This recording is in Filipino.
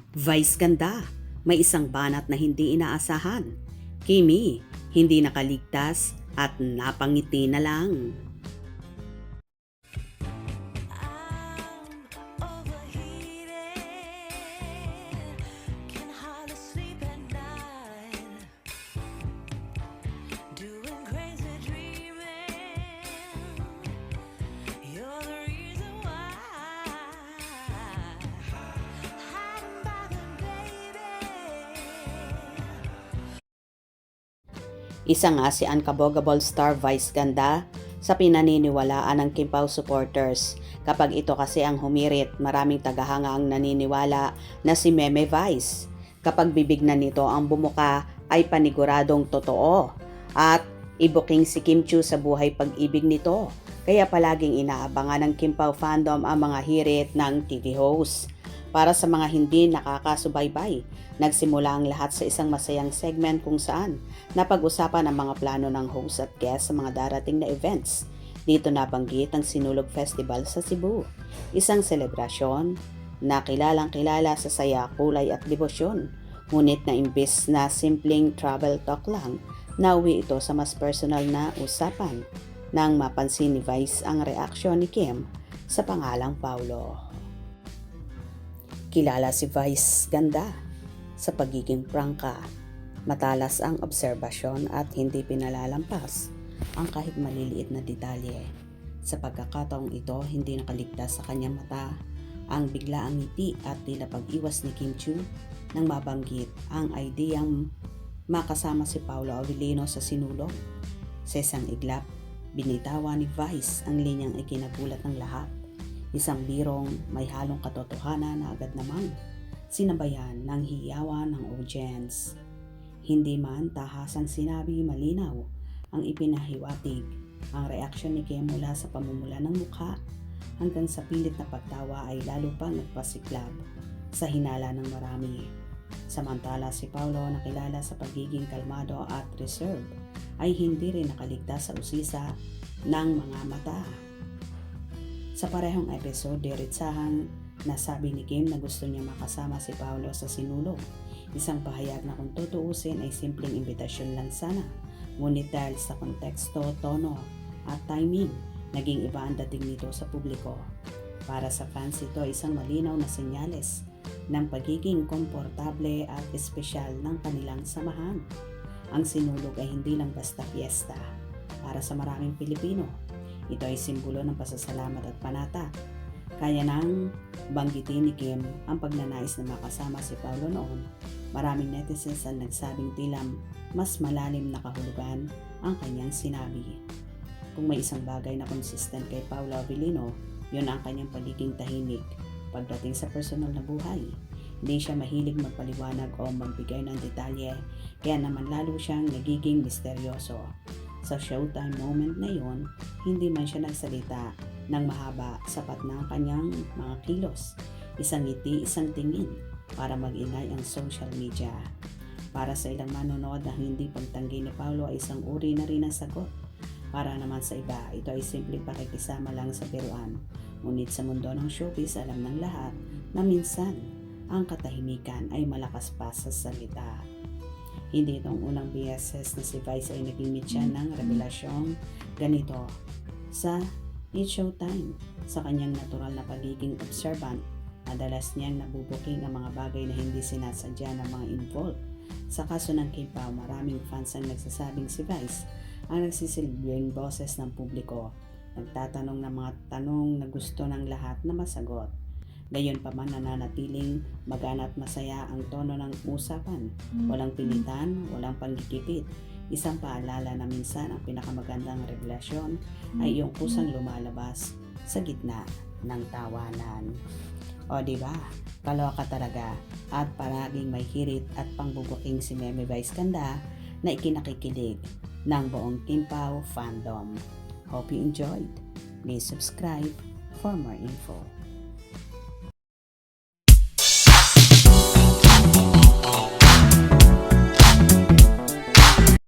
Vice ganda, may isang banat na hindi inaasahan. Kimi, hindi nakaligtas at napangiti na lang. I'm overheated, can hardly sleep at night, doing crazy dreaming. You're the reason why. Hiding by the baby. Isa nga si unkabogable star Vice ganda sa pinaniniwalaan ng Kim Pao supporters. Kapag ito kasi ang humirit, maraming tagahanga ang naniniwala na si Meme Vice. Kapag bibig na nito ang bumuka ay paniguradong totoo at ibuking si Kim Chiu sa buhay pag-ibig nito. Kaya palaging inaabangan ng Kim Pao fandom ang mga hirit ng TV host. Para sa mga hindi nakakasubaybay, nagsimula ang lahat sa isang masayang segment kung saan napag-usapan ang mga plano ng host at guest sa mga darating na events. Dito nabanggit ang Sinulog Festival sa Cebu, isang selebrasyon na kilalang-kilala sa saya, kulay at debosyon. Ngunit na imbes na simpleng travel talk lang, nauwi ito sa mas personal na usapan nang mapansin ni Vice ang reaksyon ni Kim sa pangalang Paulo. Kilala si Vice ganda sa pagiging prangka. Matalas ang obserbasyon at hindi pinalalampas ang kahit maliliit na detalye. Sa pagkakataong ito, hindi nakaligtas sa kanyang mata ang biglaang ngiti at tila pag-iwas ni Kim Chiu nang mabanggit ang ideyang makasama si Paolo Avellino sa sinulog. Sa isang iglap, binitawan ni Vice ang linyang ikinagulat ng lahat. Isang birong may halong katotohanan na agad namang sinabayan ng hiyawan ng audience. Hindi man tahasang sinabi malinaw ang ipinahiwatig ang reaksyon ni Kim mula sa pamumula ng mukha hanggang sa pilit na pagtawa ay lalo pang nagpasiklab sa hinala ng marami. Samantala si Paulo na kilala sa pagiging kalmado at reserve ay hindi rin nakaligtas sa usisa ng mga mata. Sa parehong episode, diretsahang nasabi ni Kim na gusto niya makasama si Paulo sa sinulog. Isang pahayag na kung tutuusin ay simpleng imbitasyon lang sana. Ngunit dahil sa konteksto, tono at timing, naging iba ang dating nito sa publiko. Para sa fans ito, isang malinaw na senyales ng pagiging komportable at espesyal ng kanilang samahan. Ang sinulog ay hindi lang basta fiesta. Para sa maraming Pilipino, ito ay simbolo ng pasasalamat at panata. Kaya nang banggitin ni Kim ang pagnanais na makasama si Paulo noon, maraming netizens ang nagsabing tila mas malalim na kahulugan ang kanyang sinabi. Kung may isang bagay na consistent kay Paolo Avellino, yun ang kanyang pagiging tahimik. Pagdating sa personal na buhay, hindi siya mahilig magpaliwanag o magbigay ng detalye, kaya naman lalo siyang nagiging misteryoso. Sa showtime moment na yon, hindi man siya nagsalita ng mahaba, sapat na ang kanyang mga kilos. Isang ngiti, isang tingin para mag-ingay ang social media. Para sa ilang manonood, ang hindi pagtanggi ni Paulo ay isang uri na rin ng sagot. Para naman sa iba, ito ay simpleng pakikisama lang sa biruan. Ngunit sa mundo ng showbiz, alam ng lahat na minsan ang katahimikan ay malakas pa sa salita. Hindi itong unang beses na si Vice ay naging mitya ng revelasyong ganito sa It's Showtime. Sa kanyang natural na pagiging observant, madalas niyang nabubuking ang mga bagay na hindi sinasadya ng mga involved. Sa kaso ng Kim Pao, maraming fans ang nagsasabing si Vice ang nagsisilbing boses ng publiko, nagtatanong ng mga tanong na gusto ng lahat na masagot. Gayon pa man nananatiling magana at masaya ang tono ng usapan. Walang pilitan, walang panggigipit. Isang paalala na minsan ang pinakamagandang revelasyon ay yung kusang lumalabas sa gitna ng tawanan. O diba? Kaloka talaga at palaging may hirit at pangbubuking si Meme Vice ganda na ikinakikilig ng buong Kim Pao fandom. Hope you enjoyed. Please subscribe for more info.